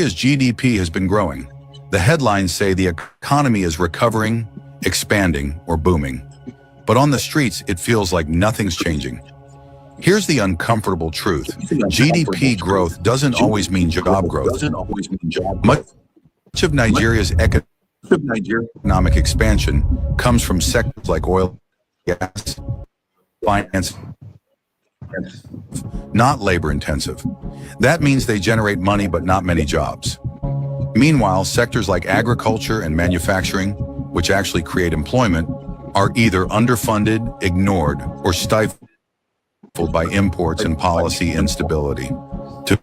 Nigeria's GDP has been growing. The headlines say the economy is recovering, expanding, or booming. But on the streets, it feels like nothing's changing. Here's the uncomfortable truth. GDP growth doesn't always mean job growth. Much of Nigeria's economic expansion comes from sectors like oil, gas, finance, not labor-intensive. That means they generate money but not many jobs. Meanwhile, sectors like agriculture and manufacturing, which actually create employment, are either underfunded, ignored, or stifled by imports and policy instability. To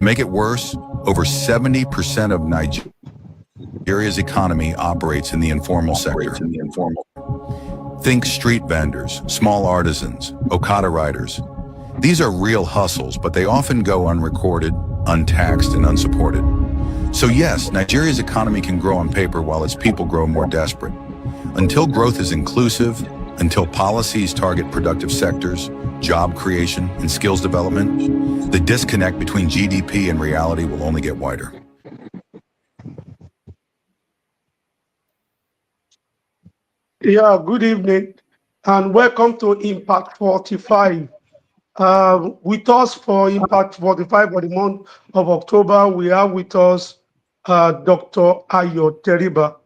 make it worse, over 70% of Nigeria's economy operates in the informal sector. Think street vendors, small artisans, Okada riders. These are real hustles, but they often go unrecorded, untaxed, and unsupported. So yes, Nigeria's economy can grow on paper while its people grow more desperate. Until growth is inclusive, until policies target productive sectors, job creation, and skills development, the disconnect between GDP and reality will only get wider. Yeah, good evening and welcome to Impact 45. With us for Impact 45 for the month of October, we have with us Dr. Ayo Teriba.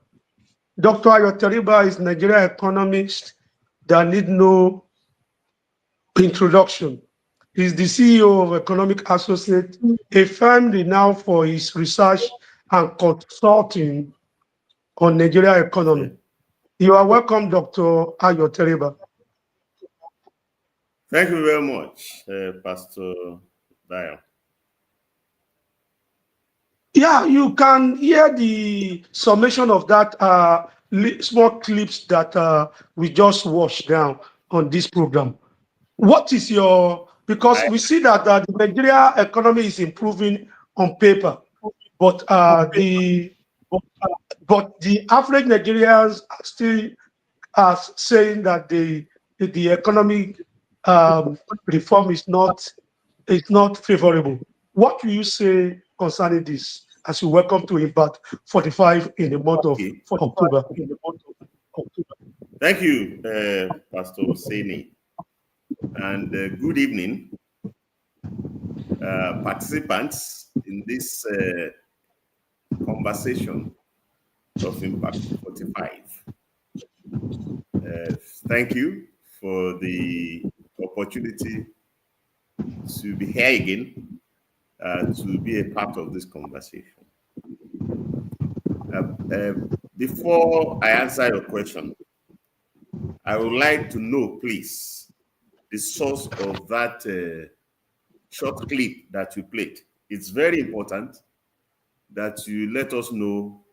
Dr. Ayo Teriba is a Nigerian economist that need no introduction. He's the CEO of Economic Associates, a firm renowned for its research and consulting on Nigerian economy. You are welcome, Dr. Ayo Teriba. Thank you very much, Pastor Dayo. Yeah, you can hear the summation of that small clips that we just watched down on this program. What is your, because we see that the Nigeria economy is improving on paper, but the average Nigerians are still saying that the economic reform is not favorable. What do you say concerning this as you welcome to Impact 45 in the month of October? Thank you, Pastor Hosseini, and good evening, participants in this conversation of Impact 45. Thank you for the opportunity to be here again, to be a part of this conversation. Before I answer your question, I would like to know, please, the source of that short clip that you played. It's very important that you let us know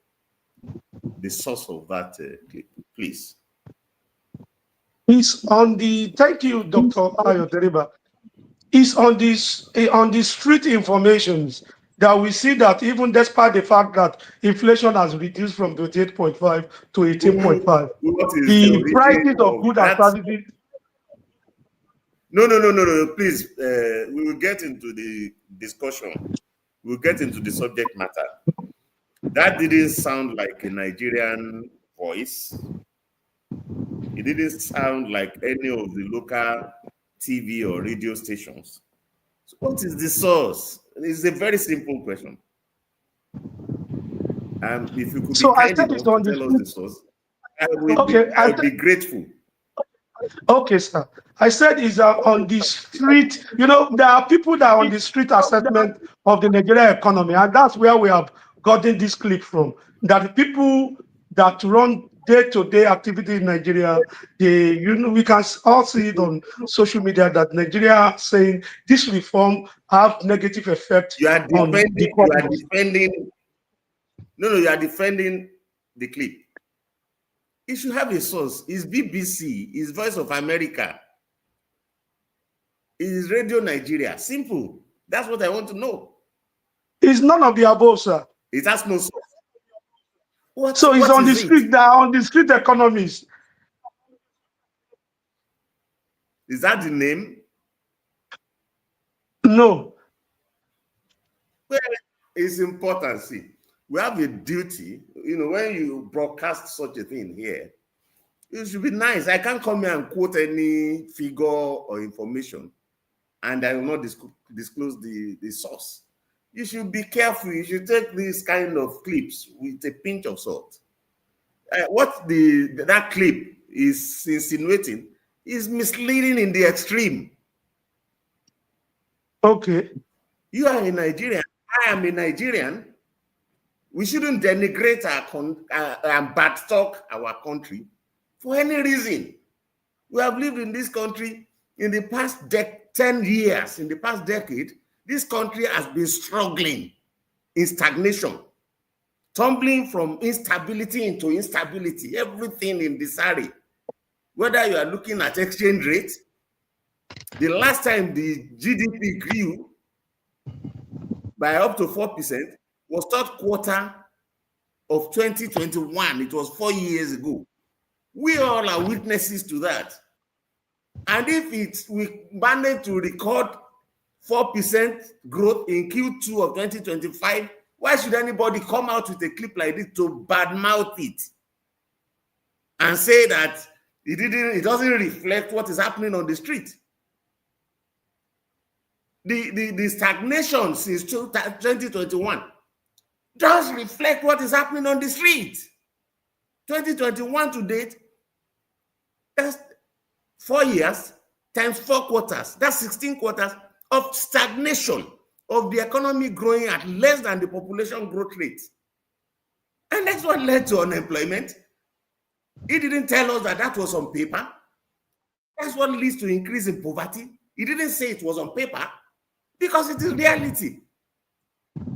the source of that clip, please. It's on the, thank you, Dr. Ayo Teriba. It's on the street informations that we see that even despite the fact that inflation has reduced from 28.5 to 18.5, the prices of goods and services. No, please, we will get into the discussion. We'll get into the subject matter. That didn't sound like a Nigerian voice. It didn't sound like any of the local TV or radio stations. So what is the source? It's a very simple question. And if you could be kind enough to tell us the source, I will be grateful. Okay, sir. I said is on the street. You know, there are people that are on the street assessment of the Nigerian economy, and that's where we have gotten this clip from. That the people that run day-to-day activity in Nigeria, we can all see it on social media that Nigeria saying this reform have negative effect. You are defending. You are defending the clip. It should have a source. It's BBC. It's Voice of America. It's Radio Nigeria. Simple. That's what I want to know. It's none of the above, sir. It has no source. So it's on the street. They are on the street economies. Is that the name? No. It's important. See, we have a duty. When you broadcast such a thing here, it should be nice. I can't come here and quote any figure or information, and I will not disclose the source. You should be careful. You should take these kind of clips with a pinch of salt. What that clip is insinuating is misleading in the extreme. Okay. You are a Nigerian. I am a Nigerian. We shouldn't denigrate and bad talk our country for any reason. We have lived in this country in the past 10 years, in the past decade. This country has been struggling in stagnation, tumbling from instability into instability, everything in disarray. Whether you are looking at exchange rate, the last time the GDP grew by up to 4% was third quarter of 2021. It was 4 years ago. We all are witnesses to that. And if we manage to record 4% growth in Q2 of 2025, why should anybody come out with a clip like this to badmouth it and say that it doesn't reflect what is happening on the street? The stagnation since 2021 does reflect what is happening on the street. 2021 to date, that's 4 years times 4 quarters. That's 16 quarters of stagnation of the economy growing at less than the population growth rate. And that's what led to unemployment. He didn't tell us that was on paper. That's what leads to increase in poverty. He didn't say it was on paper because it is reality.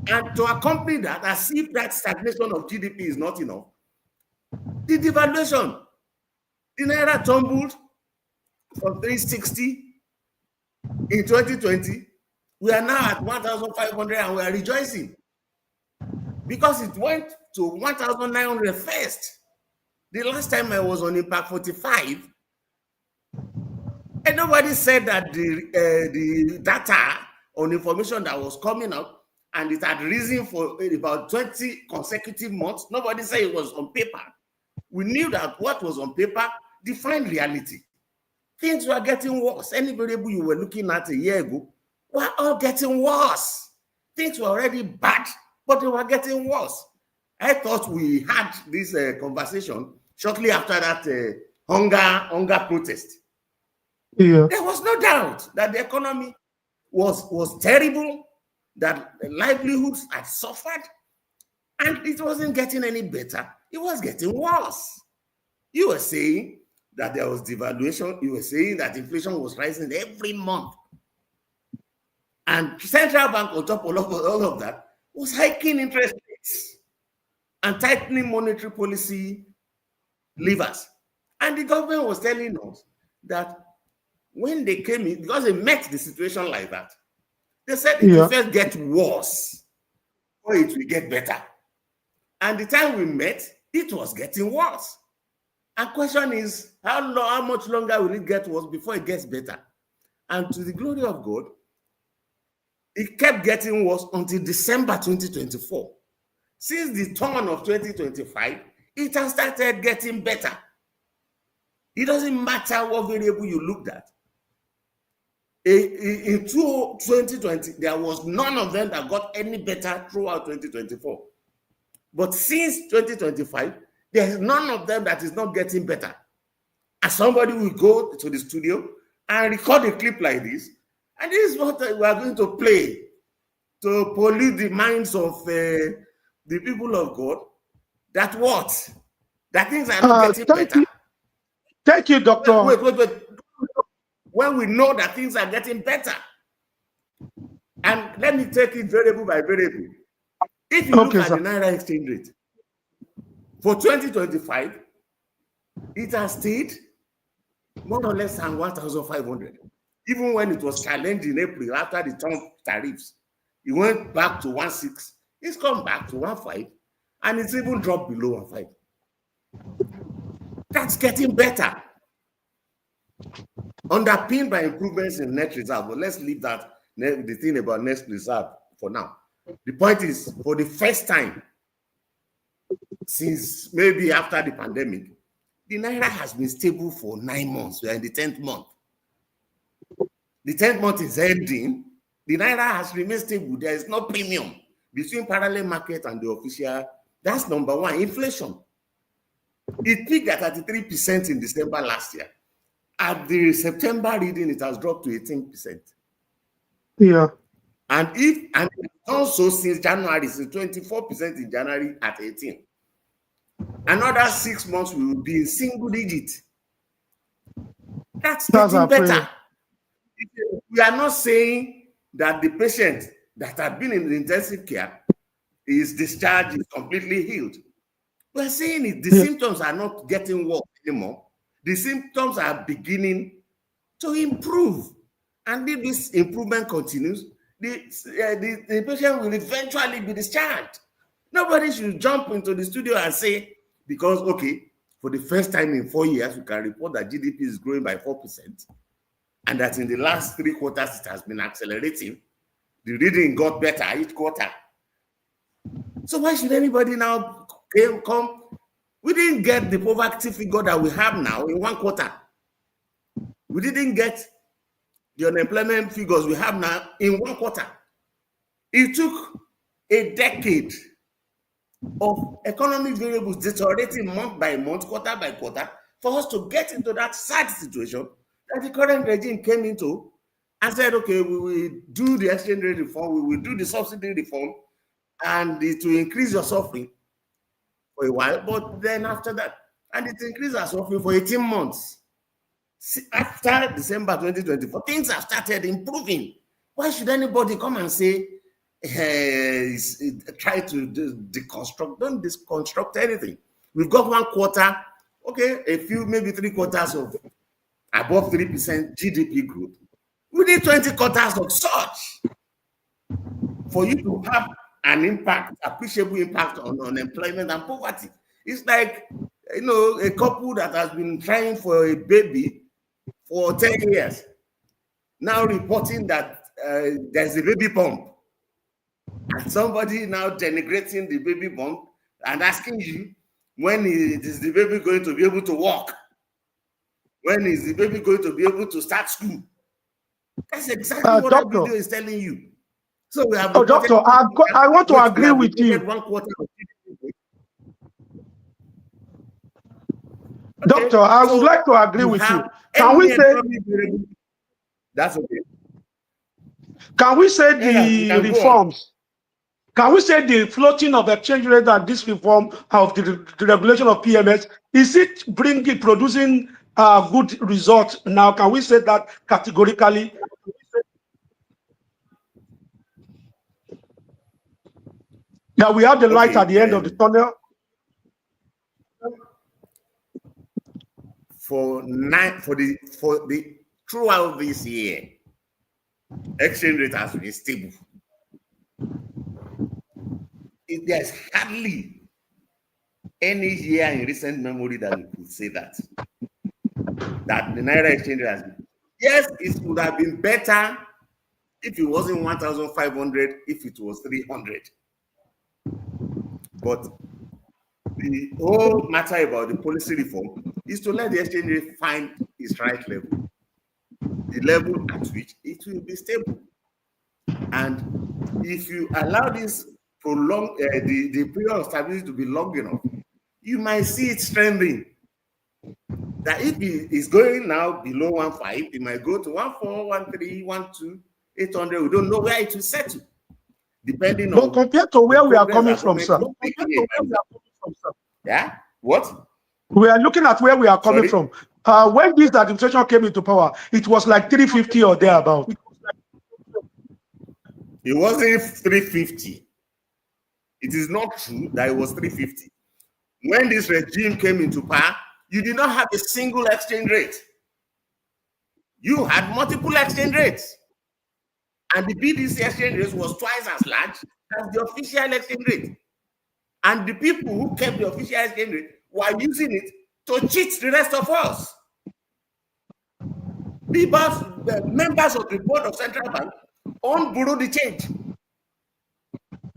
And to accompany that, as if that stagnation of GDP is not enough, the devaluation, the Naira tumbled from 360 in 2020. We are now at 1,500 and we are rejoicing because it went to 1,900 first. The last time I was on Impact 45, and nobody said that the data on information that was coming out and it had risen for about 20 consecutive months. Nobody said it was on paper. We knew that what was on paper defined reality. Things were getting worse. Any variable you were looking at a year ago were all getting worse. Things were already bad, but they were getting worse. I thought we had this conversation shortly after that hunger protest. Yeah. There was no doubt that the economy was terrible, that livelihoods had suffered, and it wasn't getting any better. It was getting worse. You were saying that there was devaluation. You were saying that inflation was rising every month. And central bank, on top of all of that, was hiking interest rates and tightening monetary policy levers. And the government was telling us that when they came in, because they met the situation like that, they said it will first get worse or it will get better. And the time we met, it was getting worse. And question is, how much longer will it get worse before it gets better? And to the glory of God, it kept getting worse until December 2024. Since the turn of 2025, it has started getting better. It doesn't matter what variable you looked at. In 2020, there was none of them that got any better throughout 2024. But since 2025, there's none of them that is not getting better. And somebody will go to the studio and record a clip like this. And this is what we are going to play to pollute the minds of the people of God. That what? That things are not getting better. Thank you, Doctor. Wait. When we know that things are getting better. And let me take it variable by variable. If you look at the Naira exchange rate, for 2025, it has stayed more or less than 1,500. Even when it was challenged in April after the Trump tariffs, it went back to 1.6. It's come back to 1.5, and it's even dropped below 1.5. That's getting better. Underpinned by improvements in net reserve. But let's leave that, the thing about net reserve for now. The point is, for the first time since maybe after the pandemic, the Naira has been stable for 9 months. We are in the 10th month. The 10th month is ending. The Naira has remained stable. There is no premium between parallel market and the official. That's number one. Inflation. It peaked at 33% in December last year. At the September reading, it has dropped to 18%. Yeah. And also since January, since 24% in January at 18. Another 6 months we will be in single digit. That's getting better. We are not saying that the patient that had been in the intensive care is discharged, is completely healed. We're saying the symptoms are not getting worse anymore. The symptoms are beginning to improve. And if this improvement continues, the patient will eventually be discharged. Nobody should jump into the studio and say, because, okay, for the first time in 4 years, we can report that GDP is growing by 4%, and that in the last 3 quarters, it has been accelerating. The reading got better each quarter. So why should anybody now come? We didn't get the poverty figure that we have now in 1 quarter. We didn't get the unemployment figures we have now in 1 quarter. It took a decade of economic variables deteriorating month by month, quarter by quarter, for us to get into that sad situation that the current regime came into and said, okay, we will do the exchange rate reform, we will do the subsidy reform, and it will increase your suffering for a while. But then after that, and it increased our suffering for 18 months. After December 2024, things have started improving. Why should anybody come and say, try to deconstruct? Don't deconstruct anything. We've got 1 quarter, okay, a few, maybe 3 quarters of above 3% GDP growth. We need 20 quarters of such for you to have an impact, appreciable impact on unemployment and poverty. It's like, you know, a couple that has been trying for a baby for 10 years, now reporting that there's a baby bump. And somebody now denigrating the baby bump and asking you, when is the baby going to be able to walk? When is the baby going to be able to start school? That's exactly what that video is telling you. So we have. Doctor, I want to agree with you. 1 quarter of GDP. Doctor, I would like to agree with you. Can we say that's okay? Can we say the reforms? Can we say the floating of exchange rate and this reform of the regulation of PMS, is it producing good results now? Can we say that categorically? That we have the light at the end of the tunnel? For the throughout this year, exchange rate has been stable. There's hardly any year in recent memory that we could say that the Naira exchange rate has been. Yes, it would have been better if it wasn't 1,500, if it was 300. But the whole matter about the policy reform is to let the exchange rate find its right level, the level at which it will be stable. And if you allow this prolong the period of stability to be long enough, you might see it strengthening. That if it is going now below 1.5, it might go to 1.4, 1.3, 1.2, 800. We don't know where it will settle, depending on. But compared to where we are coming from, sir. Yeah. What? We are looking at where we are coming from. When this administration came into power, it was like 350 or thereabout. It wasn't 350. It is not true that it was 350. When this regime came into power, you did not have a single exchange rate. You had multiple exchange rates. And the BDC exchange rate was twice as large as the official exchange rate. And the people who kept the official exchange rate were using it to cheat the rest of us. People, the members of the board of central bank, own bureau de change.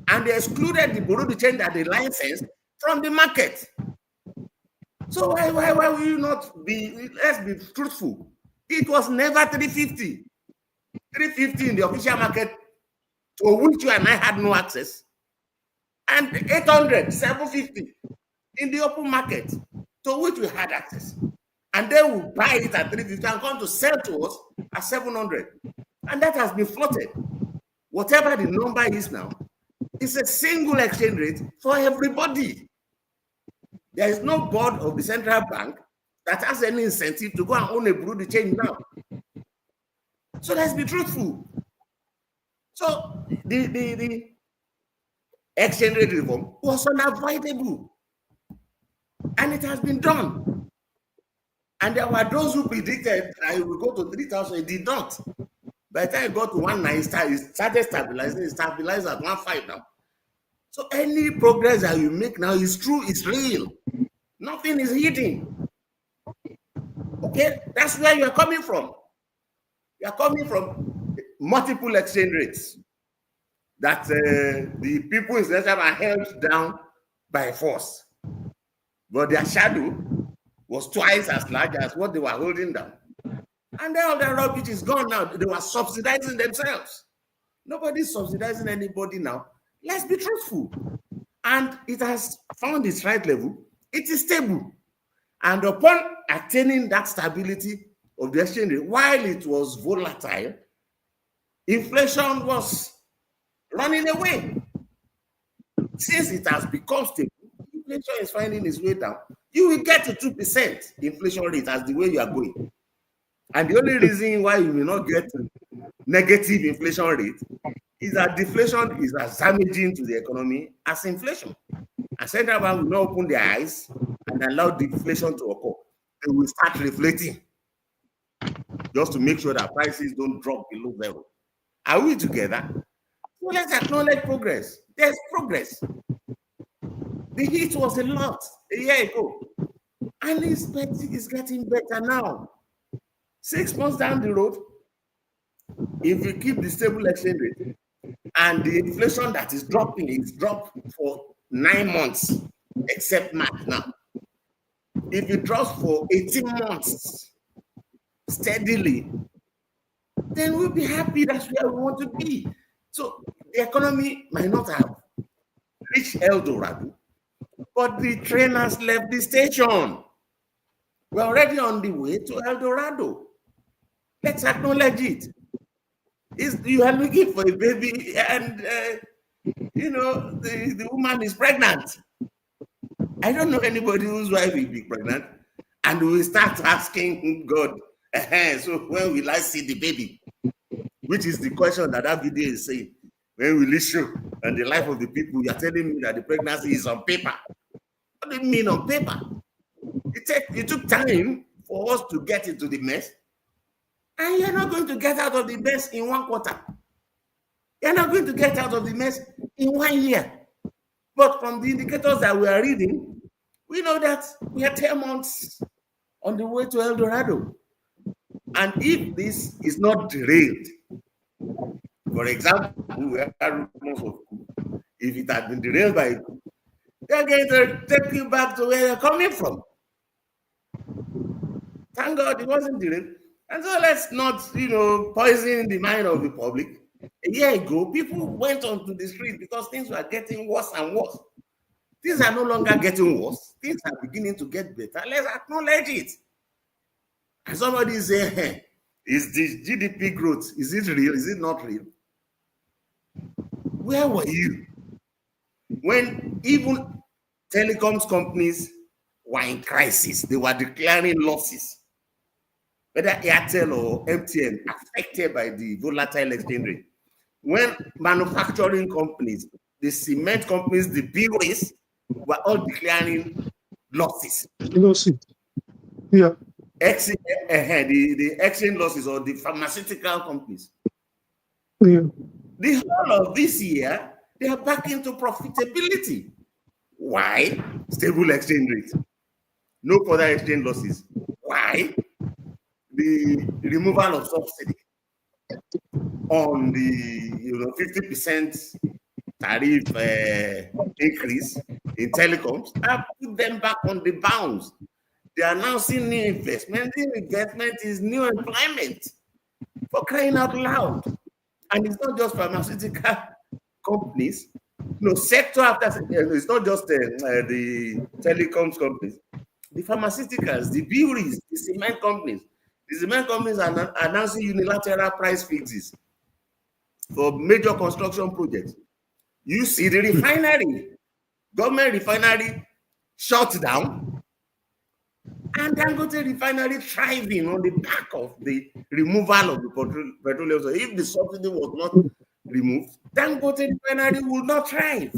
and they excluded the bureau de change that they licensed from the market. So why will you not be, let's be truthful. It was never 350. 350 in the official market, to which you and I had no access, and 800, 750 in the open market, to which we had access. And they will buy it at 350 and come to sell to us at 700. And that has been floated. Whatever the number is now, it's a single exchange rate for everybody. There is no board of the central bank that has any incentive to go and own a bureau de change now. So let's be truthful. So the exchange rate reform was unavoidable, and it has been done. And there were those who predicted that it would go to 3,000. It did not. By the time it got to 1.9, it started stabilizing. It stabilized at 1.5 now. So any progress that you make now is true, it's real. Nothing is hidden. Okay, that's where you are coming from. You are coming from multiple exchange rates that the people in Central are held down by force, but their shadow was twice as large as what they were holding down. And then all the rubbish is gone now. They were subsidizing themselves. Nobody's subsidizing anybody now. Let's be truthful. And it has found its right level. It is stable. And upon attaining that stability of the exchange rate, while it was volatile, inflation was running away. Since it has become stable, inflation is finding its way down. You will get to 2% inflation rate as the way you are going. And the only reason why you will not get negative inflation rate is that deflation is as damaging to the economy as inflation. And central bank will not open their eyes and allow deflation to occur. They will start reflating just to make sure that prices don't drop below zero. Are we together? So let's acknowledge progress. There's progress. The heat was a lot a year ago, and it's getting better now. 6 months down the road, if we keep the stable exchange rate and the inflation that is dropping is dropped for 9 months, except March now. If it drops for 18 months steadily, then we'll be happy. That's where we want to be. So the economy might not have reached El Dorado, but the train has left the station. We're already on the way to El Dorado. Let's acknowledge it. You are looking for a baby, and the woman is pregnant. I don't know anybody whose wife will be pregnant, and we will start asking God, so when will I see the baby? Which is the question that video is saying. When will it show? And the life of the people, you are telling me that the pregnancy is on paper. What do you mean on paper? It took time for us to get into the mess. And you're not going to get out of the mess in 1 quarter. You're not going to get out of the mess in 1 year. But from the indicators that we are reading, we know that we are 10 months on the way to El Dorado. And if this is not derailed, for example, we are rumors of coup. If it had been derailed by coup, they're going to take you back to where you're coming from. Thank God it wasn't derailed. And so let's not, poison the mind of the public. A year ago, people went onto the street because things were getting worse and worse. Things are no longer getting worse. Things are beginning to get better. Let's acknowledge it. And somebody say, hey, is this GDP growth, is it real? Is it not real? Where were you when even telecoms companies were in crisis? They were declaring losses. Whether Airtel or MTN affected by the volatile exchange rate. When manufacturing companies, the cement companies, the breweries were all declaring losses. Losses. Yeah. The exchange losses or the pharmaceutical companies. Yeah. The whole of this year, they are back into profitability. Why? Stable exchange rate. No further exchange losses. Why? The removal of subsidy on the 50% tariff increase in telecoms and put them back on the bounds. They are announcing new investment. New investment is new employment, for crying out loud. And it's not just pharmaceutical companies. No, sector after sector. It's not just the telecoms companies. The pharmaceuticals, the breweries, the cement companies. The cement companies are announcing unilateral price fixes for major construction projects. You see the refinery, government refinery shut down, and Dangote refinery thriving on the back of the removal of the petroleum. So if the subsidy was not removed, Dangote refinery will not thrive.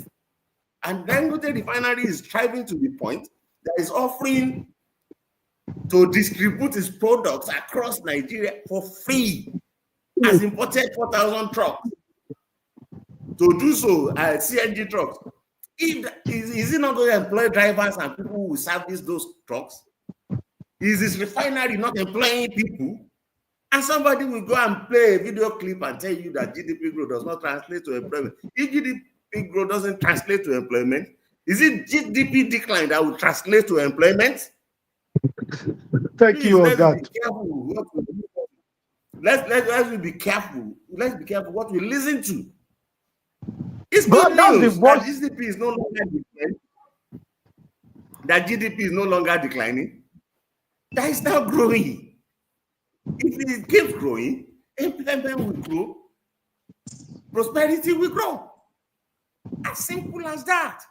And Dangote refinery is thriving to the point that is offering to distribute its products across Nigeria for free, as imported 4,000 trucks. To do so, CNG trucks. Is it not going to employ drivers and people who will service those trucks? Is this refinery not employing people? And somebody will go and play a video clip and tell you that GDP growth does not translate to employment. If GDP growth doesn't translate to employment, is it GDP decline that will translate to employment? Thank you on that. Let's be careful. Let's be careful what we listen to. It's good news that GDP is no longer declining. That GDP is no longer declining. That is now growing. If it keeps growing, employment will grow, prosperity will grow. As simple as that.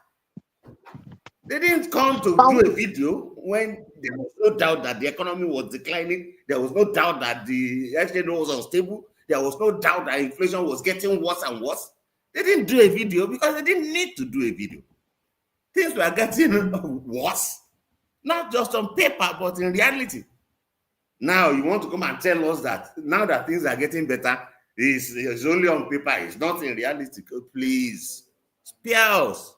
They didn't come to do a video when there was no doubt that the economy was declining. There was no doubt that the exchange rate was unstable. There was no doubt that inflation was getting worse and worse. They didn't do a video because they didn't need to do a video. Things were getting worse, not just on paper, but in reality. Now you want to come and tell us that now that things are getting better, it's only on paper, it's not in reality. Please, spare us.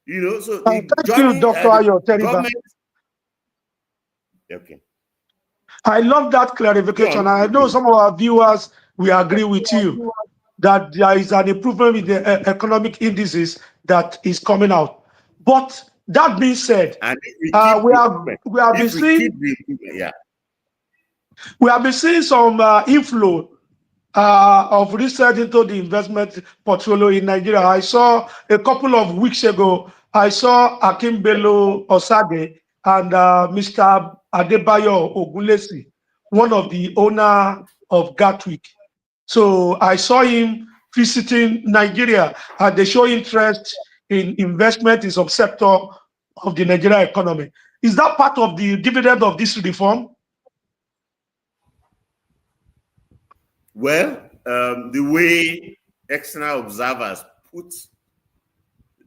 You know, so thank you, Dr. Ayo Teriba. Okay. I love that clarification. I know some of our viewers will agree with you that there is an improvement in the economic indices that is coming out. But that being said, we have been seeing some inflow of research into the investment portfolio in Nigeria. I saw a couple of weeks ago, I saw Akim Bello Osage and Mr. Adebayo Ogunlesi, one of the owner of Gatwick. So I saw him visiting Nigeria, and they show interest in investment in some sector of the Nigerian economy. Is that part of the dividend of this reform? Well, the way external observers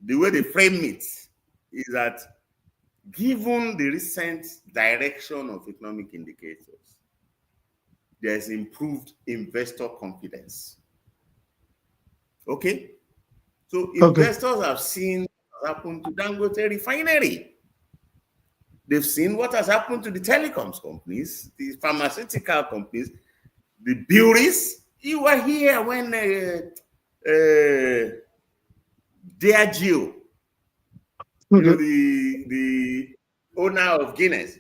the way they frame it is that given the recent direction of economic indicators, there's improved investor confidence. Okay? So investors have seen what happened to Dangote Refinery. They've seen what has happened to the telecoms companies, the pharmaceutical companies, the breweries. You were here when Diageo, the owner of Guinness,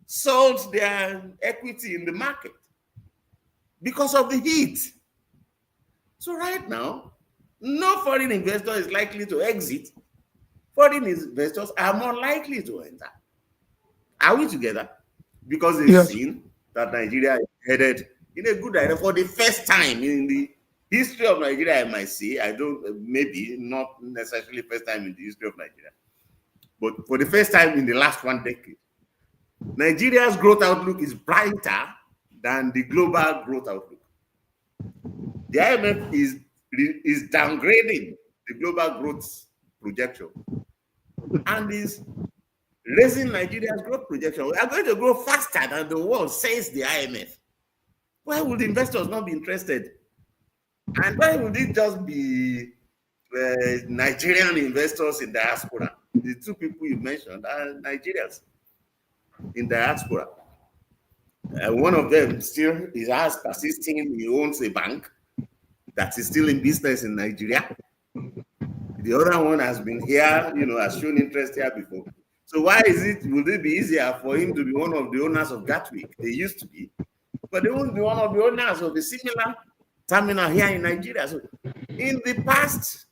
sold their equity in the market because of the heat. So right now, no foreign investor is likely to exit. Foreign investors are more likely to enter. Are we together? Because they've seen that Nigeria is headed in a good direction for the first time in the history of Nigeria, I might say. Maybe not necessarily first time in the history of Nigeria, but for the first time in the last 1 decade, Nigeria's growth outlook is brighter than the global growth outlook. The IMF is downgrading the global growth projection and is raising Nigeria's growth projection. We are going to grow faster than the world, says the IMF. Why would investors not be interested? And why would it just be Nigerian investors in diaspora? The two people you mentioned are Nigerians in diaspora. One of them still is persisting. He owns a bank that is still in business in Nigeria. The other one has been here, has shown interest here before. So why would it be easier for him to be one of the owners of Gatwick? They used to be, but they won't be one of the owners of a similar terminal here in Nigeria. So in the past,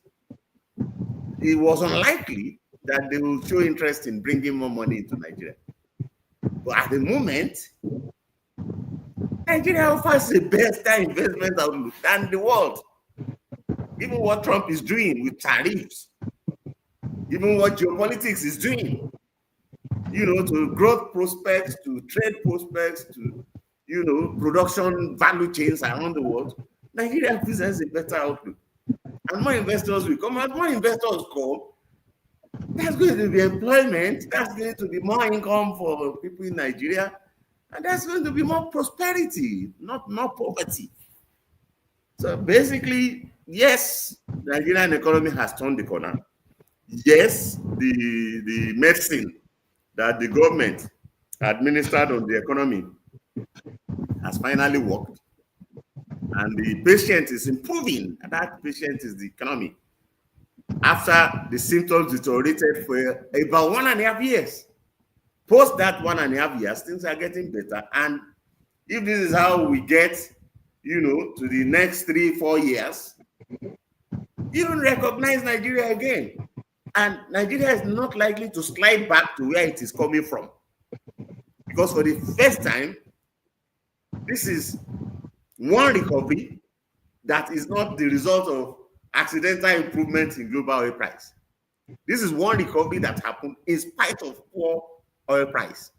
it was unlikely that they will show interest in bringing more money into Nigeria. But at the moment, Nigeria offers the best investment outlook than the world. Even what Trump is doing with tariffs, even what geopolitics is doing, to growth prospects, to trade prospects, to, production value chains around the world, Nigeria presents a better outlook. And more investors will come. As more investors come, that's going to be employment, that's going to be more income for people in Nigeria, and that's going to be more prosperity, not more poverty. So basically, yes, the Nigerian economy has turned the corner. Yes, the medicine that the government administered on the economy has finally worked, and the patient is improving, and that patient is the economy. After the symptoms deteriorated for about 1.5 years. Post that 1.5 years, things are getting better. And if this is how we get, to the next 3-4 years, you don't recognize Nigeria again. And Nigeria is not likely to slide back to where it is coming from. Because for the first time, this is one recovery that is not the result of accidental improvement in global oil price. This is one recovery that happened in spite of poor oil price.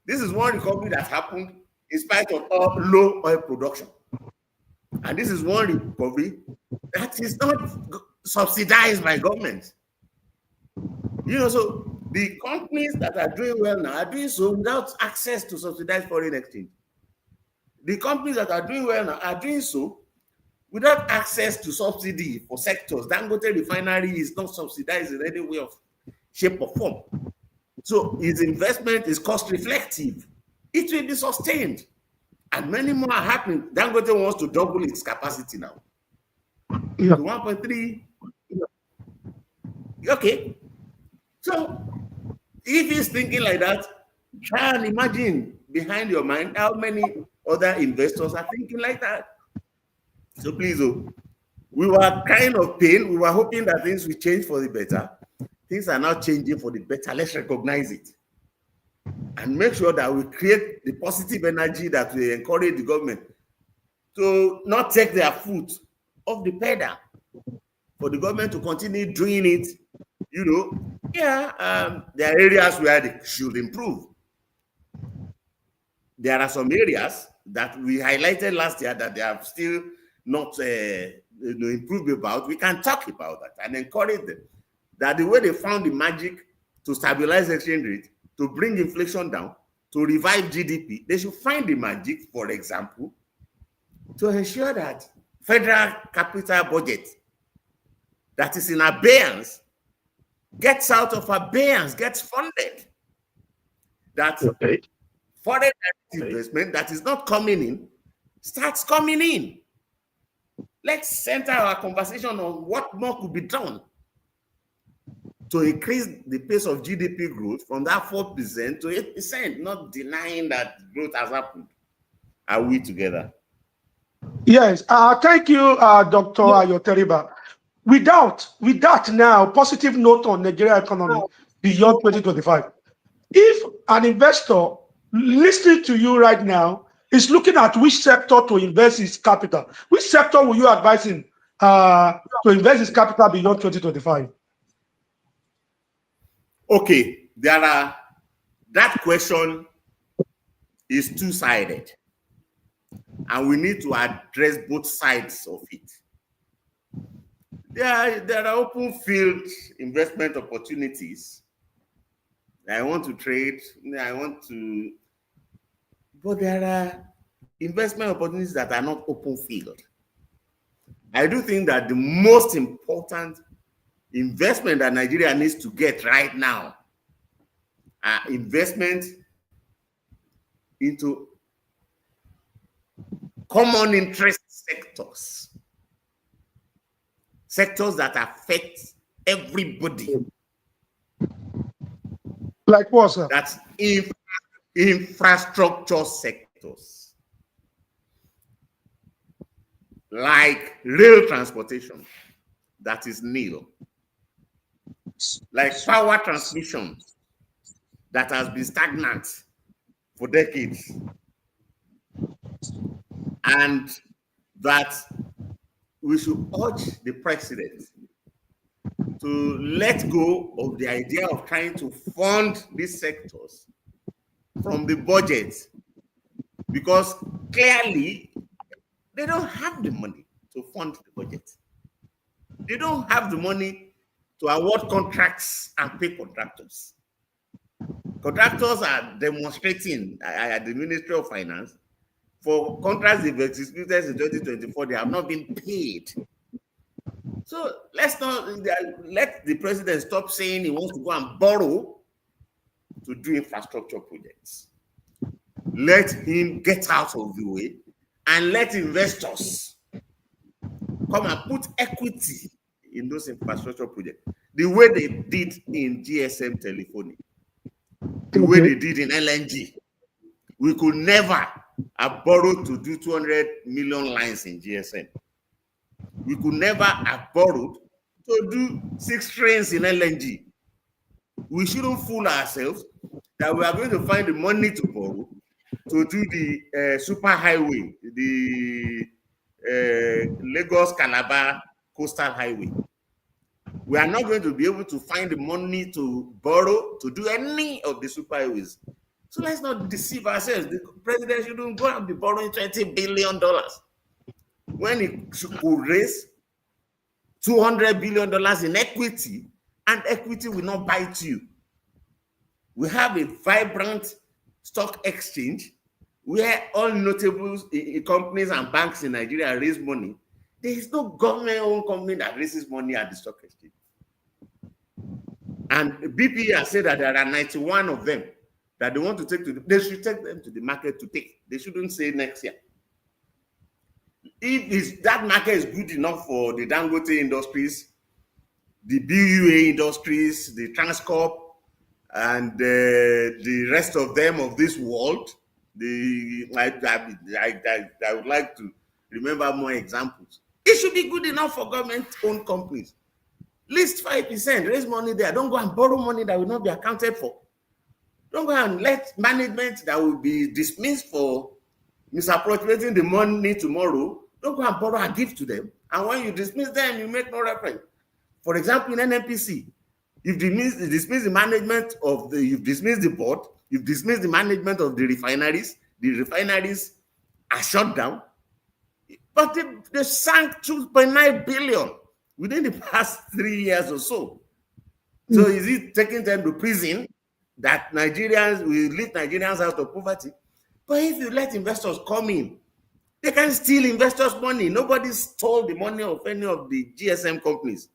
This is one recovery that happened in spite of low oil production. And this is one recovery that is not subsidized by government. So the companies that are doing well now are doing so without access to subsidized foreign exchange. The companies that are doing well now are doing so without access to subsidy for sectors. Dangote Refinery is not subsidized in any way of shape or form. So its investment is cost reflective. It will be sustained. And many more are happening. Dangote wants to double its capacity now. Yeah. To 1.3. Okay. So if he's thinking like that, try and imagine behind your mind how many other investors are thinking like that. So please, we were kind of pain. We were hoping that things will change for the better. Things are now changing for the better. Let's recognize it and make sure that we create the positive energy that we encourage the government to not take their foot off the pedal, for the government to continue doing it. There are areas where they should improve. There are some areas that we highlighted last year that they have still not improved about. We can talk about that and encourage them that the way they found the magic to stabilize exchange rate, to bring inflation down, to revive GDP, they should find the magic, for example, to ensure that federal capital budget that is in abeyance gets out of abeyance, gets funded. That foreign investment that is not coming in starts coming in. Let's center our conversation on what more could be done to increase the pace of GDP growth from that 4% to 8%, not denying that growth has happened. Are we together? Yes. Thank you, Dr. Ayoteriba. Without now, positive note on Nigeria economy beyond 2025. If an investor listening to you right now is looking at which sector to invest his capital, which sector will you advise him to invest his capital beyond 2025? Okay, that question is two-sided, and we need to address both sides of it. There are open field investment opportunities. I want to trade, but there are investment opportunities that are not open field. I do think that the most important investment that Nigeria needs to get right now are investment into common interest sectors. sectors that affect everybody. Like what, sir? That's infrastructure sectors, like rail transportation, that is nil. Like power transmission, that has been stagnant for decades. And that we should urge the president to let go of the idea of trying to fund these sectors from the budget, because clearly they don't have the money to fund the budget. They don't have the money to award contracts and pay contractors. Contractors are demonstrating at the Ministry of Finance for contracts they've executed in 2024, they have not been paid. So let's not let the president stop saying he wants to go and borrow to do infrastructure projects. Let him get out of the way and let investors come and put equity in those infrastructure projects, the way they did in GSM Telephony, the way they did in LNG. We could never have borrowed to do 200 million lines in GSM. We could never have borrowed to do 6 trains in LNG. We shouldn't fool ourselves that we are going to find the money to borrow to do the super highway, the Lagos-Calabar coastal highway. We are not going to be able to find the money to borrow to do any of the super highways. So let's not deceive ourselves. The president shouldn't go and be borrowing $20 billion when he could raise $200 billion in equity, and equity will not bite you. We have a vibrant stock exchange where all notable companies and banks in Nigeria raise money. There is no government-owned company that raises money at the stock exchange. And BP has said that there are 91 of them that they want to take to they should take them to the market to take. They shouldn't say next year. If that market is good enough for the Dangote Industries, the BUA Industries, the Transcorp, and the rest of them of this world, I would like to remember more examples. It should be good enough for government-owned companies. List 5%, raise money there. Don't go and borrow money that will not be accounted for. Don't go and let management that will be dismissed for misappropriating the money tomorrow, don't go and borrow and give to them. And when you dismiss them, you make no reference. For example, in NNPC, you've dismissed the management of you've dismissed the board, you've dismissed the management of the refineries are shut down, but they sank 2.9 billion within the past 3 years or so. So is it taking them to prison that Nigerians will lead Nigerians out of poverty? But if you let investors come in, they can steal investors' money. Nobody stole the money of any of the GSM companies.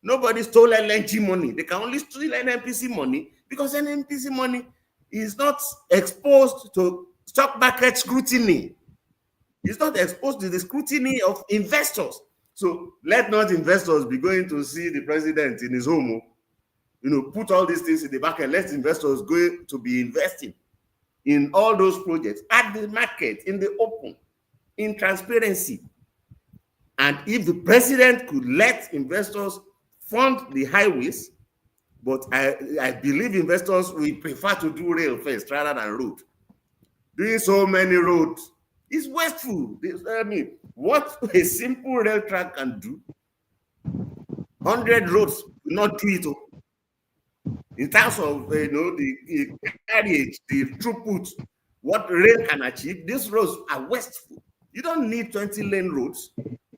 Nobody stole LNG money. They can only steal NNPC money because NNPC money is not exposed to stock market scrutiny. It's not exposed to the scrutiny of investors. So let not investors be going to see the president in his home, put all these things in the market. Let investors go to be investing in all those projects at the market, in the open, in transparency. And if the president could let investors fund the highways, but I believe investors will prefer to do rail first rather than road. Doing so many roads is wasteful. I mean, what a simple rail track can do, 100 roads will not do it. In terms of the carriage, the throughput, what rail can achieve, these roads are wasteful. You don't need 20-lane roads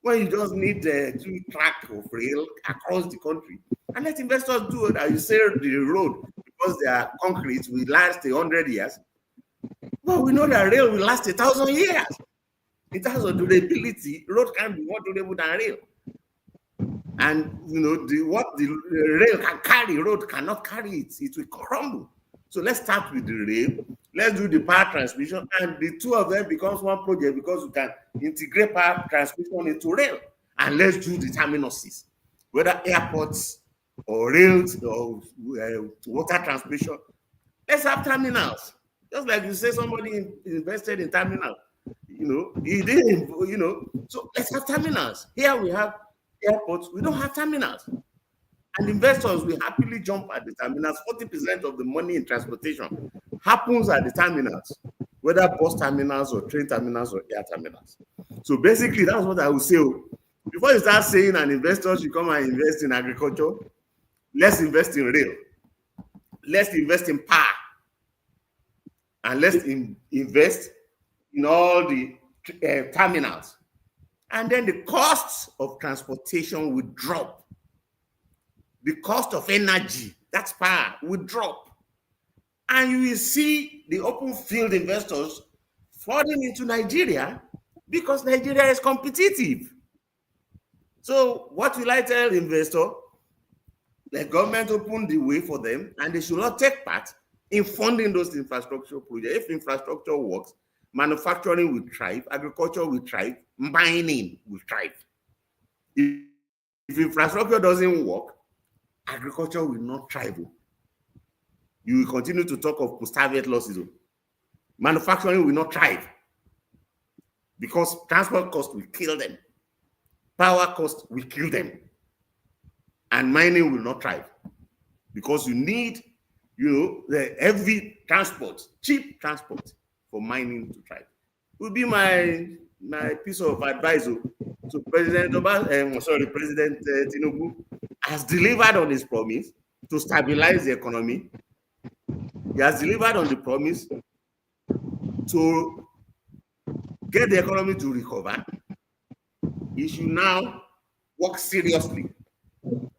when you just need 2 track of rail across the country. And let investors do it. You say the road, because they are concrete, will last 100 years. Well, we know that rail will last 1,000 years. In terms of durability, road can be more durable than rail. And what the rail can carry, road cannot carry it. It will crumble. So let's start with the rail. Let's do the power transmission, and the two of them becomes one project because we can integrate power transmission into rail. And let's do the terminuses. whether airports or rails or water transportation. Let's have terminals. Just like you say, somebody invested in terminal. He didn't, so let's have terminals. Here we have airports, we don't have terminals. And investors will happily jump at the terminals. 40% of the money in transportation happens at the terminals, whether bus terminals or train terminals or air terminals. So basically, that's what I would say. Before you start saying an investor should come and invest in agriculture, let's invest in rail. Let's invest in power. And let's invest in all the terminals. And then the costs of transportation will drop. The cost of energy, that's power, will drop. And you will see the open field investors flooding into Nigeria because Nigeria is competitive. So what will I tell investors? The government opened the way for them, and they should not take part in funding those infrastructure projects. If infrastructure works, manufacturing will thrive, agriculture will thrive, mining will thrive. If infrastructure doesn't work, agriculture will not thrive. You will continue to talk of post-harvest losses. Manufacturing will not thrive because transport costs will kill them. Power costs will kill them. And mining will not thrive because you need, the heavy transport, cheap transport for mining to thrive. Will be my piece of advice to President President Tinubu has delivered on his promise to stabilize the economy. He has delivered on the promise to get the economy to recover. He should now work seriously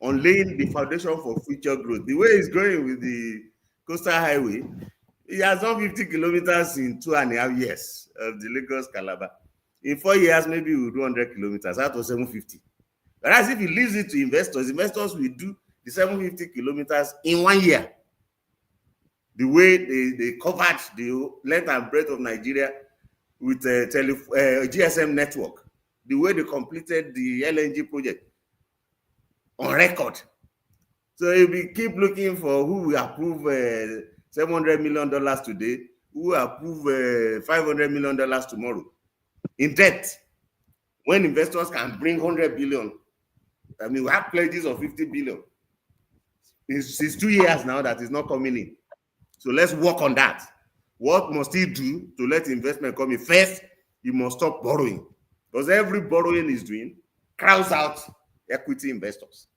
on laying the foundation for future growth. The way he's going with the coastal highway, he has done 50 kilometers in 2.5 years of the Lagos-Calabar. In 4 years, maybe we'll do 100 kilometers out of 750. Whereas if he leaves it to investors, investors will do the 750 kilometers in 1 year. The way they covered the length and breadth of Nigeria with a GSM network, the way they completed the LNG project on record. So if we keep looking for who will approve $700 million today, who will approve $500 million tomorrow, in debt, when investors can bring 100 billion, I mean, we have pledges of 50 billion. It's 2 years now that is not coming in. So let's work on that. What must he do to let investment come in? First, he must stop borrowing, because every borrowing he's doing crowds out equity investors.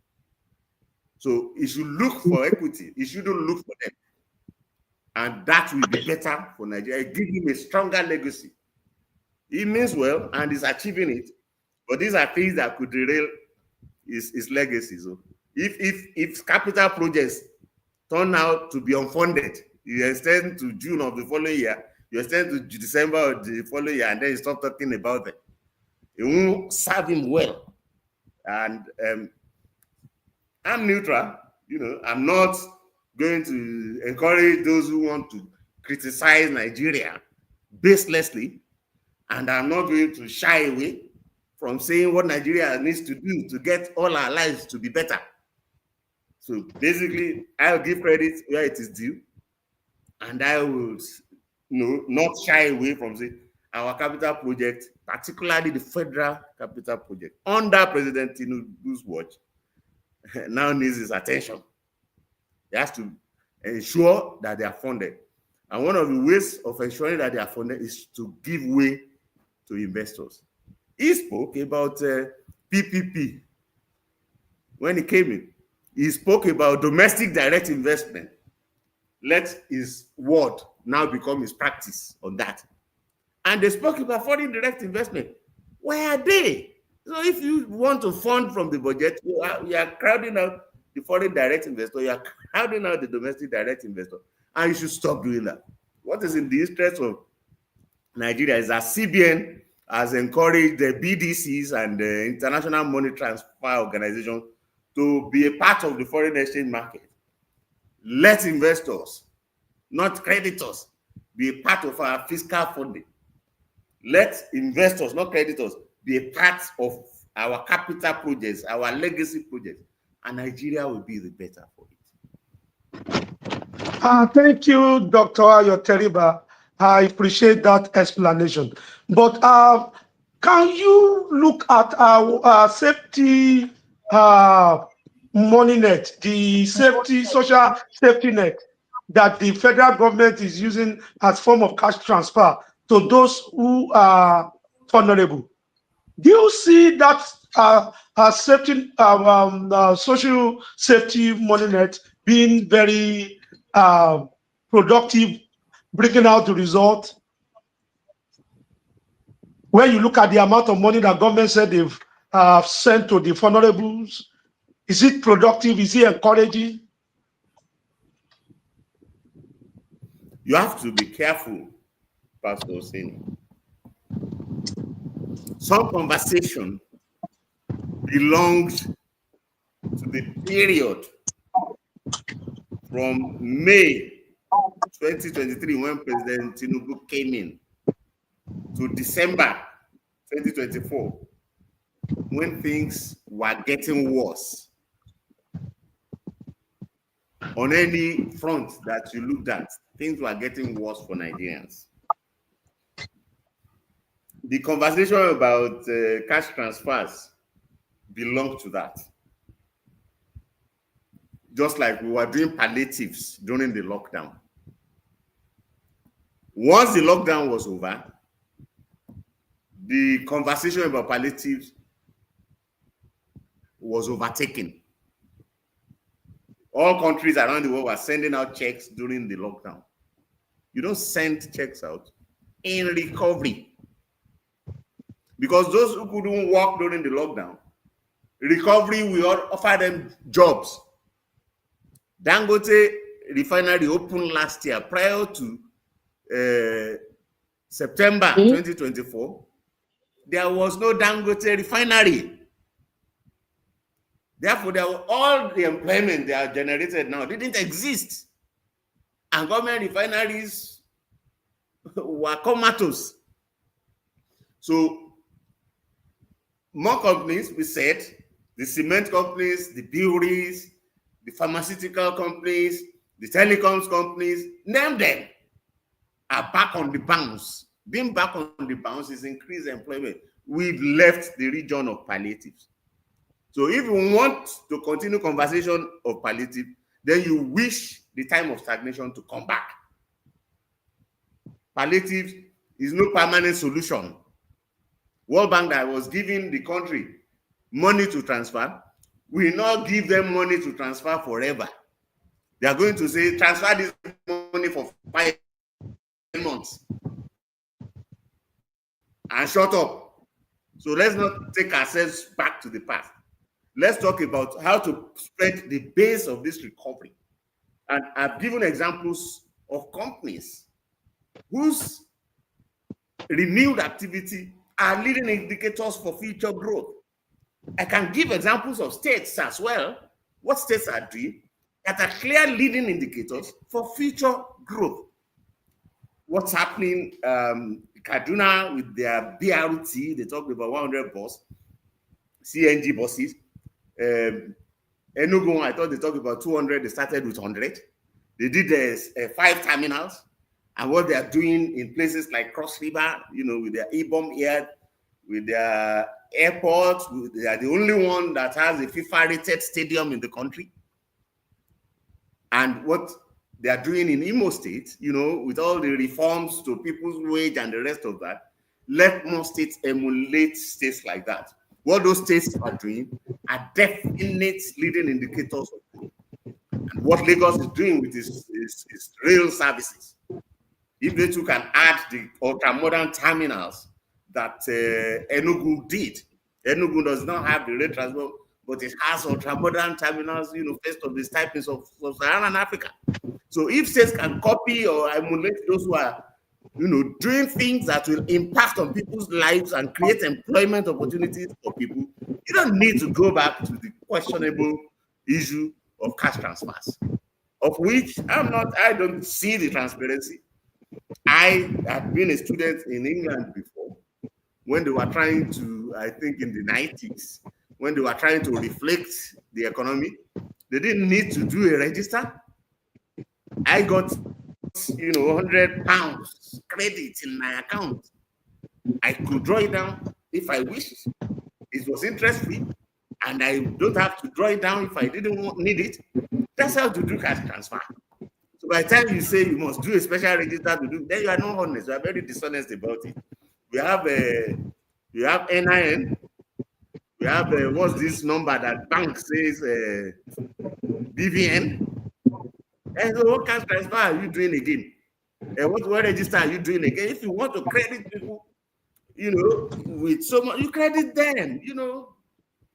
So he should look for equity. He shouldn't look for them. And that will be better for Nigeria. Give him a stronger legacy. He means well and is achieving it, but these are things that could derail his legacy. So if capital projects turn out to be unfunded, you extend to June of the following year, you extend to December of the following year, and then you stop talking about it. It won't serve him well. And I'm neutral. I'm not going to encourage those who want to criticize Nigeria baselessly, and I'm not going to shy away from saying what Nigeria needs to do to get all our lives to be better. So basically, I'll give credit where it is due, and I will not shy away from saying our capital project, particularly the federal capital project, under President Tinubu's watch, now needs his attention. He has to ensure that they are funded. And one of the ways of ensuring that they are funded is to give way to investors. He spoke about PPP when he came in. He spoke about domestic direct investment. Let his word now become his practice on that. And they spoke about foreign direct investment. Where are they? So if you want to fund from the budget, you are crowding out the foreign direct investor, you are crowding out the domestic direct investor, and you should stop doing that. What is in the interest of Nigeria is that CBN has encouraged the BDCs and the International Money Transfer Organization to be a part of the foreign exchange market. Let investors, not creditors, be a part of our fiscal funding. Let investors, not creditors, be a part of our capital projects, our legacy projects, and Nigeria will be the better for it. Thank you, Dr. Ayo Teriba. I appreciate that explanation. But can you look at our safety money net, the social safety net that the federal government is using as form of cash transfer to those who are vulnerable? Do you see that safety, social safety money net being very productive, bringing out the result? When you look at the amount of money that government said they've sent to the vulnerables, is it productive? Is it encouraging? You have to be careful, Pastor Oseni. Some conversation belongs to the period from May 2023, when President Tinubu came in, to December 2024, when things were getting worse. On any front that you looked at, things were getting worse for Nigerians. The conversation about cash transfers belonged to that. Just like we were doing palliatives during the lockdown. Once the lockdown was over, the conversation about palliatives was overtaken. All countries around the world were sending out checks during the lockdown. You don't send checks out in recovery. Because those who couldn't work during the lockdown, recovery will offer them jobs. Dangote refinery opened last year prior to September 2024. There was no Dangote refinery. Therefore, all the employment they are generated now didn't exist. And government refineries were comatose. So, more companies, we said, the cement companies, the breweries, the pharmaceutical companies, the telecoms companies, name them, are back on the bounce. Being back on the bounce is increased employment. We've left the region of palliatives. So if you want to continue conversation of palliative, then you wish the time of stagnation to come back. Palliative is no permanent solution. World Bank that was giving the country money to transfer will not give them money to transfer forever. They are going to say, transfer this money for 5 months and shut up. So let's not take ourselves back to the past. Let's talk about how to spread the base of this recovery. And I've given examples of companies whose renewed activity are leading indicators for future growth. I can give examples of states as well, what states are doing, that are clear leading indicators for future growth. What's happening, Kaduna with their BRT, they talked about 100 bus, CNG buses. Enugu, I thought they talked about 200, they started with 100. They did 5 terminals. And what they are doing in places like Cross River, with their E-bomb here, with their airport, they are the only one that has a FIFA-rated stadium in the country. And what they are doing in Imo State, with all the reforms to people's wage and the rest of that, let more states emulate states like that. What those states are doing are definite leading indicators of growth. And what Lagos is doing with its rail services. If they too can add the ultra-modern terminals that Enugu did. Enugu does not have the rail transport, but it has ultra-modern terminals, first of this type in Sub-Saharan Africa. So if states can copy or emulate those who are, doing things that will impact on people's lives and create employment opportunities for people, you don't need to go back to the questionable issue of cash transfers, of which I don't see the transparency. I had been a student in England before when they were trying to I think, in the 90s, when they were trying to reflect the economy. They didn't need to do a register. I got, £100 credit in my account. I could draw it down if I wished. It was interest-free, and I don't have to draw it down if I didn't need it. That's how to do cash transfer. So by the time you say you must do a special register to do, then you are not honest. You are very dishonest about it. We have NIN. We have what's this number that bank says BVN. And so what cash transfer are you doing again? What register are you doing again? If you want to credit people, with so much, you credit them,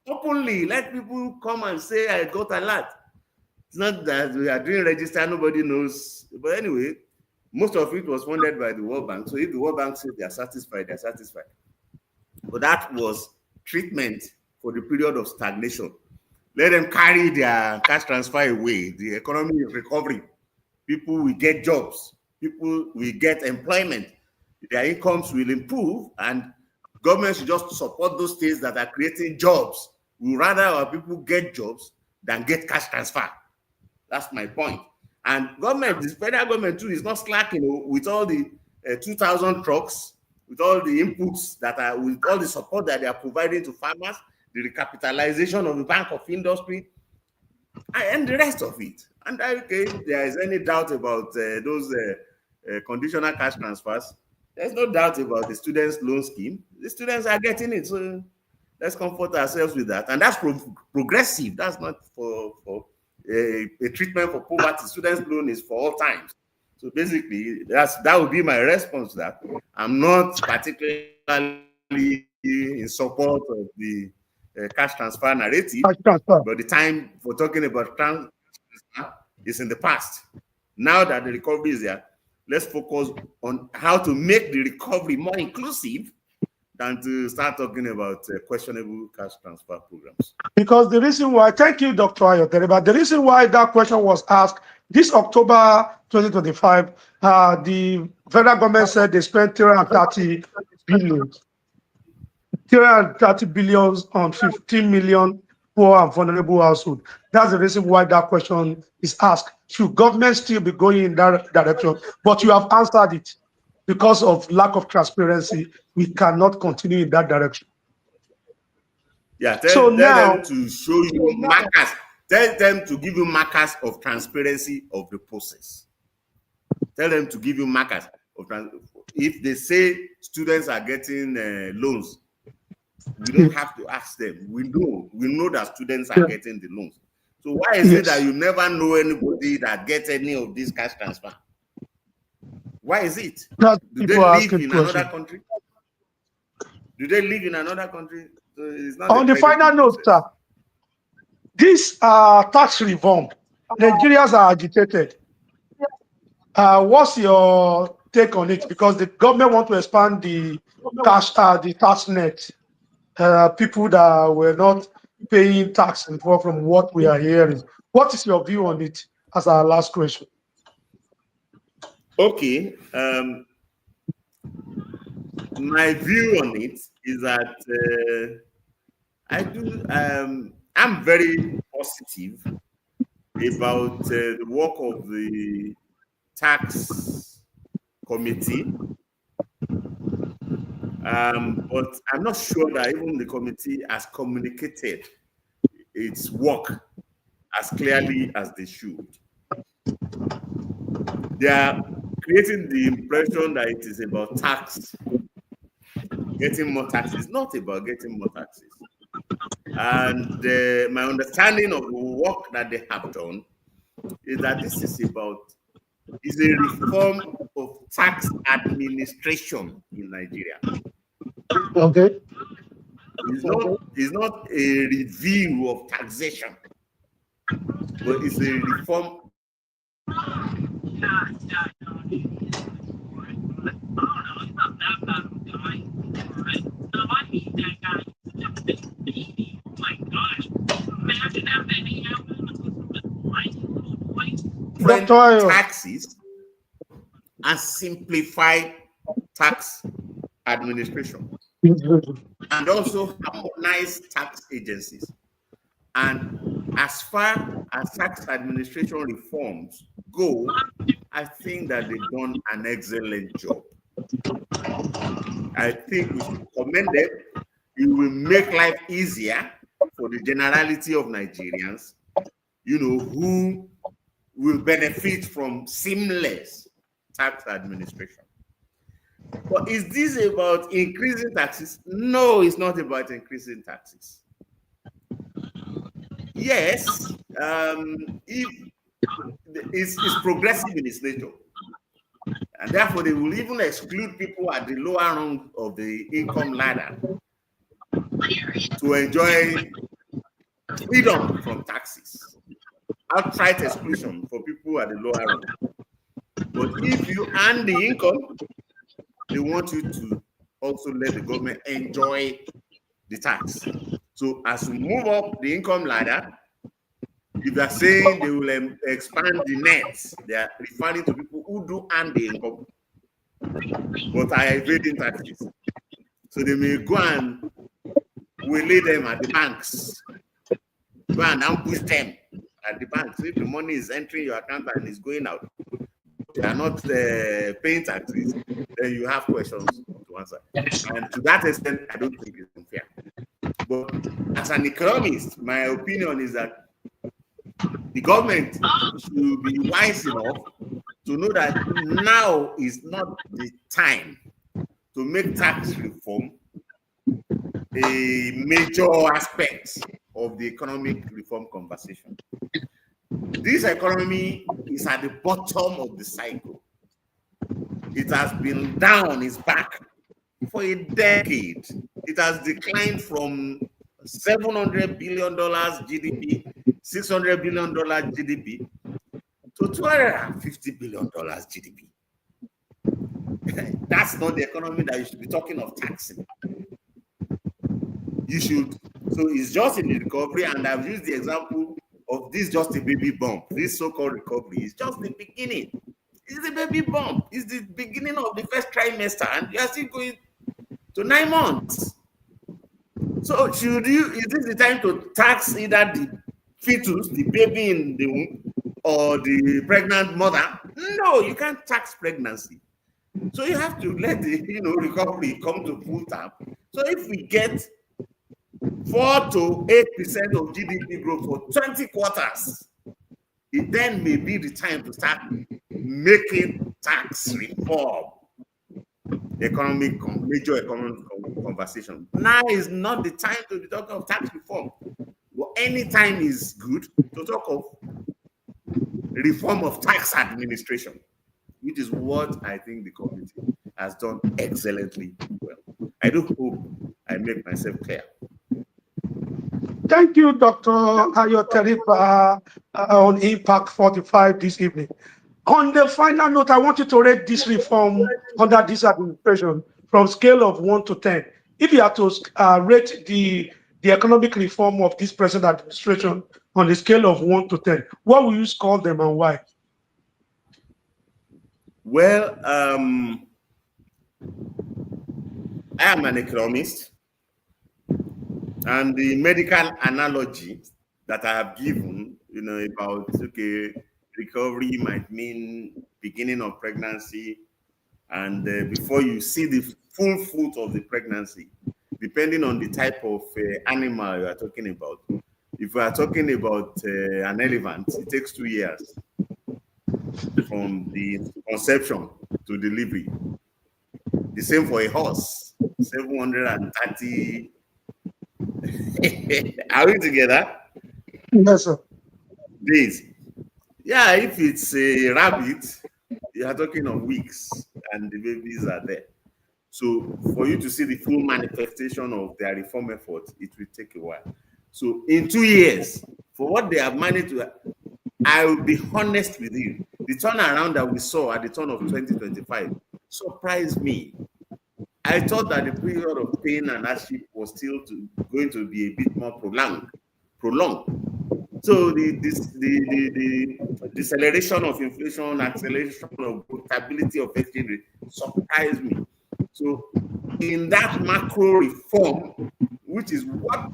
openly. Let people come and say, I got a lot. It's not that we are doing register, nobody knows. But anyway, most of it was funded by the World Bank. So if the World Bank says they are satisfied, they're satisfied. But that was treatment for the period of stagnation. Let them carry their cash transfer away. The economy is recovering. People will get jobs. People will get employment. Their incomes will improve, and government should just support those states that are creating jobs. We rather our people get jobs than get cash transfer. That's my point. And government, the federal government too, is not slacking with all the 2,000 trucks, with all the inputs that are, with all the support that they are providing to farmers, the recapitalization of the Bank of Industry, and the rest of it. And okay, if there is any doubt about those conditional cash transfers, there's no doubt about the students' loan scheme. The students are getting it, so let's comfort ourselves with that. And that's progressive. That's not for a treatment for poverty. Students' loan is for all times. So basically, that would be my response to that. I'm not particularly in support of the cash transfer narrative, but the time for talking about transfer is in the past. Now that the recovery is there, let's focus on how to make the recovery more inclusive than to start talking about questionable cash transfer programs. Because the reason why, thank you, Dr. Ayotere, but the reason why that question was asked, this October 2025, the federal government said they spent 330 billion. 330 billion on 15 million poor and vulnerable households. That's the reason why that question is asked. Should government still be going in that direction? But you have answered it. Because of lack of transparency, we cannot continue in that direction. Yeah, tell them to show you markers. Tell them to give you markers of transparency of the process. Tell them to give you markers of if they say students are getting loans, we don't have to ask them. We know that students are getting the loans. So why is it that you never know anybody that gets any of these cash transfer? Why is it? Do they live in another country? Do they live in another country? So it's not on the final note, sir, this tax reform, Nigerians are agitated. What's your take on it? Because the government want to expand the tax net. People that were not paying tax before, from what we are hearing. What is your view on it as our last question? Okay. My view on it is that I'm very positive about the work of the tax committee. But I'm not sure that even the committee has communicated its work as clearly as they should. They are creating the impression that it is about tax, getting more taxes. It's not about getting more taxes. And my understanding of the work that they have done is that this is a reform of tax administration in Nigeria. Okay. It's not a review of taxation, but it's a reform. Taxes and simplify tax administration. and also harmonize tax agencies. And as far as tax administration reforms go, I think that they've done an excellent job. I think we should commend them. It will make life easier for the generality of Nigerians, who will benefit from seamless tax administration. But is this about increasing taxes? No, it's not about increasing taxes. Yes, if it's progressive in its nature, and therefore they will even exclude people at the lower rung of the income ladder to enjoy freedom from taxes. Outright exclusion for people at the lower rung. But if you earn the income, they want you to also let the government enjoy the tax. So as you move up the income ladder, if they are saying they will expand the nets, they are referring to people who do earn the income but are evading taxes. So they may go and waylay them at the banks, go and ambush them at the banks. If the money is entering your account and is going out, they are not paying taxes, then you have questions to answer. And to that extent, I don't think it's unfair. But as an economist, my opinion is that the government should be wise enough to know that now is not the time to make tax reform a major aspect of the economic reform conversation. This economy is at the bottom of the cycle. It has been down its back for a decade. It has declined from $700 billion GDP, $600 billion GDP, to $250 billion GDP. That's not the economy that you should be talking of taxing. You should, so it's just in the recovery, and I've used the example of this just a baby bump. This so-called recovery is just the beginning. It's the baby bump. It's the beginning of the first trimester, and you are still going to 9 months. So is this the time to tax either the fetus, the baby in the womb, or the pregnant mother? No, you can't tax pregnancy. So you have to let the recovery come to full term. So if we get 4 to 8% of GDP growth for 20 quarters, it then may be the time to start making tax reform major economic conversation. Now is not the time to be talking of tax reform. Well, any time is good to talk of reform of tax administration, which is what I think the committee has done excellently well. I do hope I make myself clear. Thank you, Dr. Ayo Teripa, on Impact 45 this evening. On the final note, I want you to rate this reform under this administration from scale of 1 to 10. If you have to rate the economic reform of this present administration on the scale of 1 to 10, what will you score them and why? Well, I am an economist, and the medical analogy that I have given, about recovery might mean beginning of pregnancy, and before you see the full fruit of the pregnancy, depending on the type of animal you are talking about. If we are talking about an elephant, it takes 2 years from the conception to delivery. The same for a horse, 730. Are we together? Yes, sir. Days. Yeah, if it's a rabbit, you are talking of weeks and the babies are there. So for you to see the full manifestation of their reform effort, it will take a while. So in 2 years, for what they have managed to, I will be honest with you, the turnaround that we saw at the turn of 2025 surprised me. I thought that the period of pain and hardship was still going to be a bit more prolonged. So the deceleration of inflation, acceleration of stability of exchange rate surprised me. So in that macro reform, which is what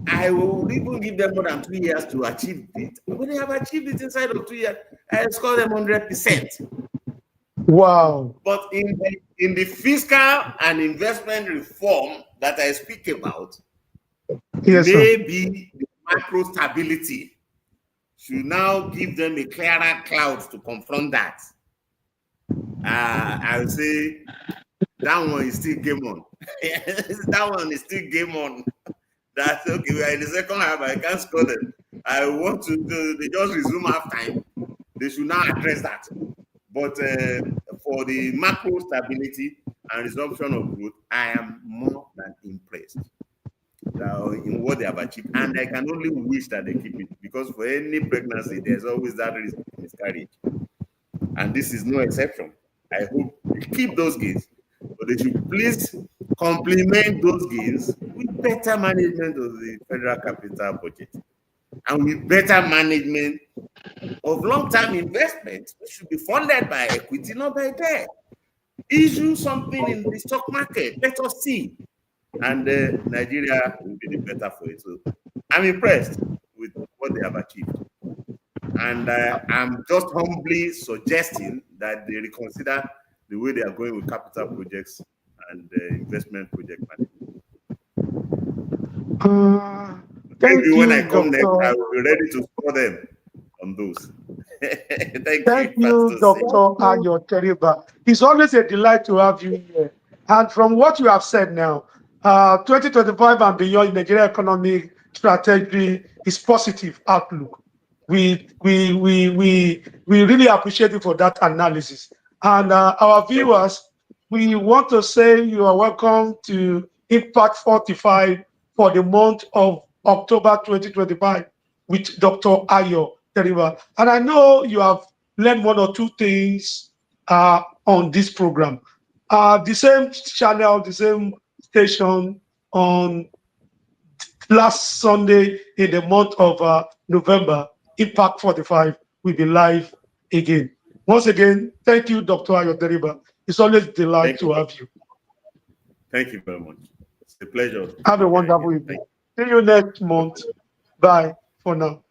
I will even give them more than 2 years to achieve it. When they have achieved it inside of 2 years, I score them 100%. Wow. But in the fiscal and investment reform that I speak about, Yes, sir. maybe the macro stability should now give them a clearer cloud to confront that. I'll say that one is still game on. That one is still game on. That's okay. We are in the second half. I can't score them. I want to do, they just resume half time. They should now address that. But for the macro stability and resumption of growth, I am more than impressed in what they have achieved. And I can only wish that they keep it, because for any pregnancy, there's always that risk of miscarriage. And this is no exception. I hope they keep those gains, but they should please complement those gains with better management of the federal capital budget and with better management of long-term investments, which should be funded by equity, not by debt. Issue something in the stock market. Let us see. And Nigeria will be the better for it. So I'm impressed with what they have achieved. And I'm just humbly suggesting that they reconsider the way they are going with capital projects and investment project management. Maybe when I come next, I will be ready to score them on those. Thank you, Dr. Ayo Teriba. It's always a delight to have you here. And from what you have said now, 2025 and beyond, Nigeria economic strategy is positive outlook. We really appreciate you for that analysis. And our viewers, we want to say you are welcome to Impact 45 for the month of October 2025 with Dr. Ayo Teriba. And I know you have learned one or two things on this program. The same channel, the same station on last Sunday in the month of November, Impact 45 will be live again. Once again, thank you, Dr. Ayo Teriba. It's always a delight to have you. Thank you very much. It's a pleasure. Have a wonderful evening. See you next month. Bye for now.